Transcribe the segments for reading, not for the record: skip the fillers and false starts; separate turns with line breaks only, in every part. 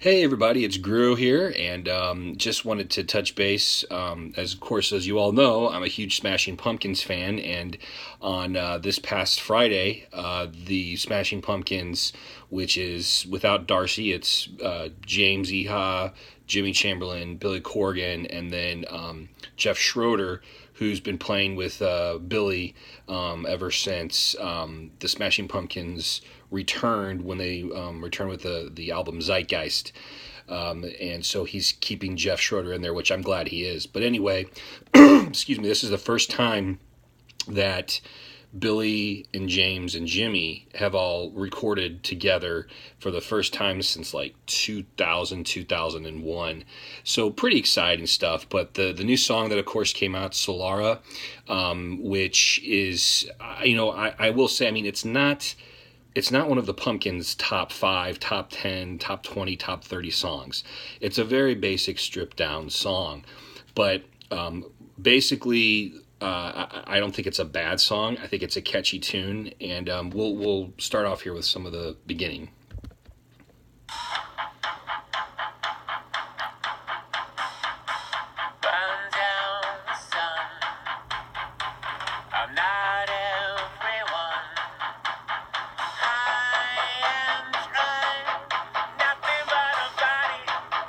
Hey everybody, it's Gru here, and just wanted to touch base. As of course, as you all know, I'm a huge Smashing Pumpkins fan, and on this past Friday, the Smashing Pumpkins, which is without Darcy, it's James Iha, Jimmy Chamberlain, Billy Corgan, and then Jeff Schroeder, who's been playing with Billy ever since the Smashing Pumpkins returned when they returned with the album Zeitgeist. And so he's keeping Jeff Schroeder in there, which I'm glad he is. But anyway, excuse me, this is the first time that Billy and James and Jimmy have all recorded together for the first time since like 2000, 2001. So pretty exciting stuff. But the new song that of course came out, Solara, which is, I will say, I mean, it's not one of the Pumpkins' top 5, top 10, top 20, top 30 songs. It's a very basic, stripped down song. But basically, I don't think it's a bad song. I think it's a catchy tune. And we'll start off here with some of the beginning.
Burn down the sun. I'm not everyone. I am trying. Nothing but a body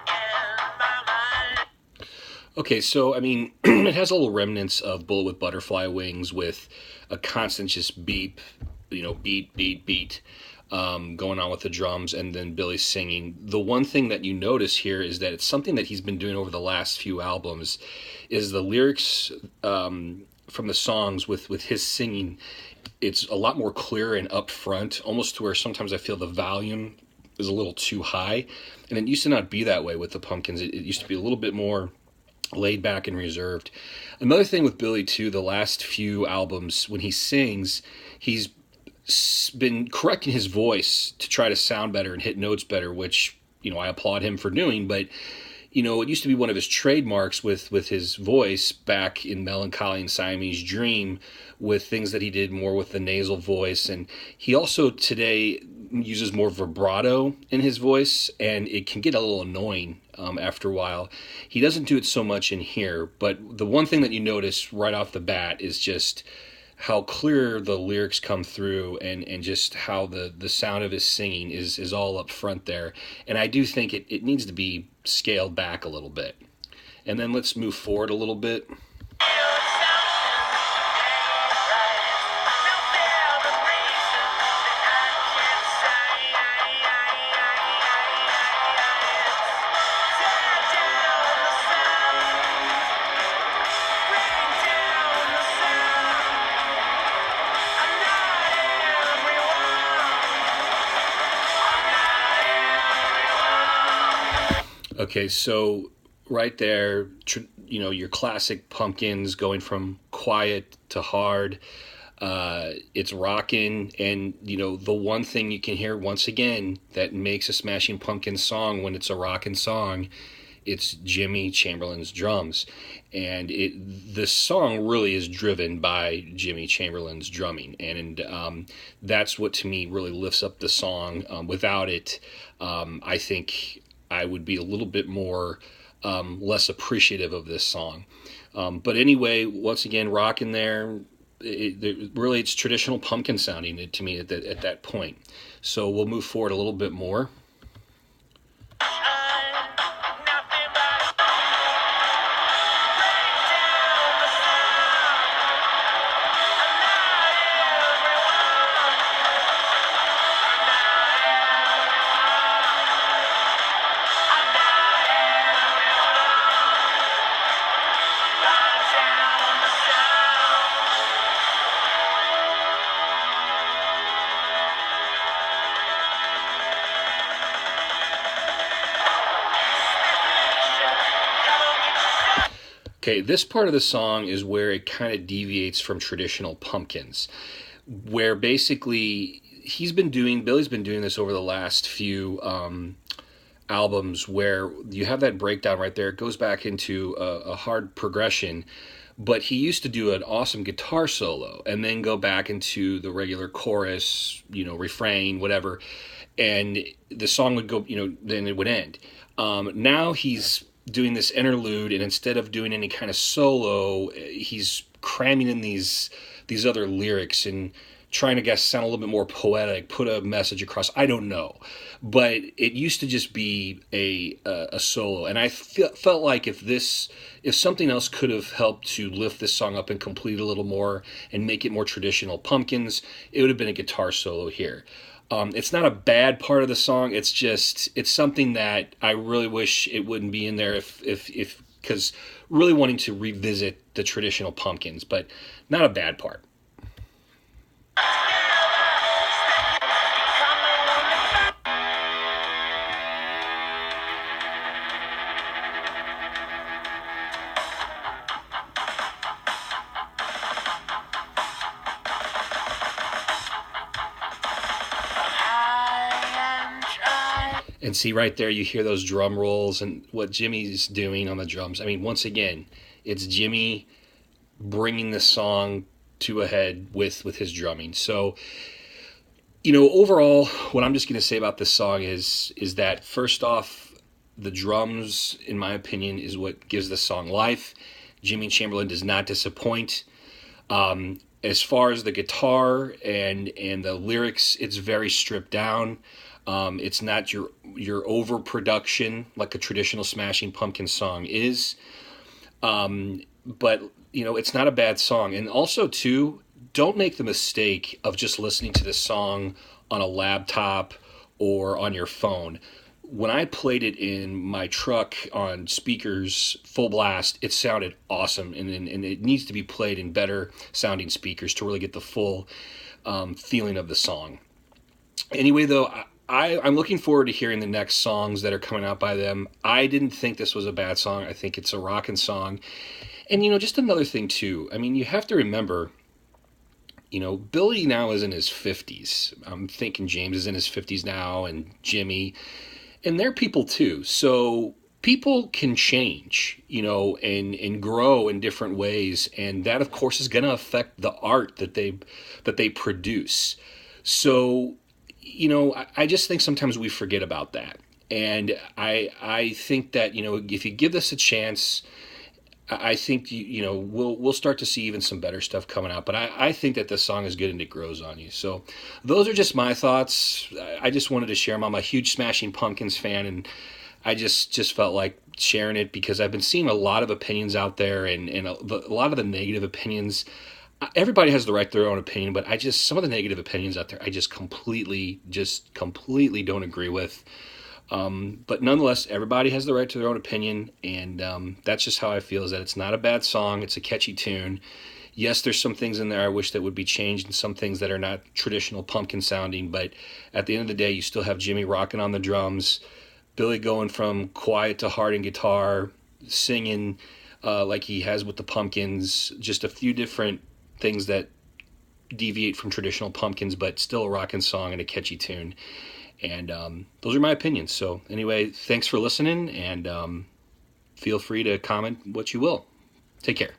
in my mind.
Okay, so I mean, it has a little remnants of Bullet with Butterfly Wings with a constant just beep, beat, beat, beat, going on with the drums, and then Billy singing. The one thing that you notice here is that it's something that he's been doing over the last few albums, is the lyrics from the songs with his singing. It's a lot more clear and upfront, almost to where sometimes I feel the volume is a little too high, and it used to not be that way with the Pumpkins. It used to be a little bit more laid back and reserved. Another thing with Billy too, the last few albums, when he sings, he's been correcting his voice to try to sound better and hit notes better, which I applaud him for doing. But it used to be one of his trademarks with his voice back in Melancholy and Siamese Dream, with things that he did more with the nasal voice. And he also today uses more vibrato in his voice, and it can get a little annoying after a while. He doesn't do it so much in here, but the one thing that you notice right off the bat is just how clear the lyrics come through, and just how the sound of his singing is all up front there. And I do think it needs to be scaled back a little bit. And then let's move forward a little bit. Okay, so right there, your classic Pumpkins going from quiet to hard. It's rocking, and the one thing you can hear once again that makes a Smashing Pumpkins song when it's a rockin' song, it's Jimmy Chamberlain's drums. And this song really is driven by Jimmy Chamberlain's drumming, and that's what to me really lifts up the song. Without it, I think I would be a little bit more less appreciative of this song. But anyway, once again, rocking there. Really, it's traditional Pumpkin sounding to me at that point. So we'll move forward a little bit more. Okay, this part of the song is where it kind of deviates from traditional Pumpkins, where basically Billy's been doing this over the last few albums, where you have that breakdown right there. It goes back into a hard progression, but he used to do an awesome guitar solo and then go back into the regular chorus, refrain, whatever. and the song would go, then it would end. Now he's doing this interlude, and instead of doing any kind of solo, he's cramming in these other lyrics and trying to guess sound a little bit more poetic, put a message across. I don't know, but it used to just be a solo, and I felt like if something else could have helped to lift this song up and complete it a little more and make it more traditional Pumpkins, it would have been a guitar solo here. It's not a bad part of the song. It's something that I really wish it wouldn't be in there if because really wanting to revisit the traditional Pumpkins, but not a bad part. And see right there, you hear those drum rolls and what Jimmy's doing on the drums. I mean, once again, it's Jimmy bringing the song to a head with his drumming. So, overall, what I'm just going to say about this song is that first off, the drums, in my opinion, is what gives the song life. Jimmy Chamberlin does not disappoint. As far as the guitar and the lyrics, it's very stripped down. It's not your overproduction like a traditional Smashing Pumpkins song is. But it's not a bad song. And also too, don't make the mistake of just listening to this song on a laptop or on your phone. When I played it in my truck on speakers full blast, it sounded awesome, and it needs to be played in better sounding speakers to really get the full feeling of the song. Anyway, though, I'm looking forward to hearing the next songs that are coming out by them. I didn't think this was a bad song. I think it's a rockin' song. And, just another thing, too. I mean, you have to remember, Billy now is in his 50s. I'm thinking James is in his 50s now, and Jimmy. And they're people, too. So people can change, and grow in different ways. And that, of course, is going to affect the art that they produce. So I just think sometimes we forget about that. And I think that, if you give this a chance, I think, we'll start to see even some better stuff coming out. But I think that this song is good and it grows on you. So those are just my thoughts. I just wanted to share them. I'm a huge Smashing Pumpkins fan, and I just felt like sharing it because I've been seeing a lot of opinions out there, and a lot of the negative opinions. Everybody has the right to their own opinion, but some of the negative opinions out there, I just completely don't agree with. But nonetheless, everybody has the right to their own opinion, and that's just how I feel, is that it's not a bad song. It's a catchy tune. Yes, there's some things in there I wish that would be changed, and some things that are not traditional Pumpkin sounding, but at the end of the day, you still have Jimmy rocking on the drums, Billy going from quiet to hard in guitar, singing like he has with the Pumpkins, just a few different things that deviate from traditional Pumpkins, but still a rockin' song and a catchy tune. And those are my opinions. So anyway, thanks for listening, and feel free to comment what you will. Take care.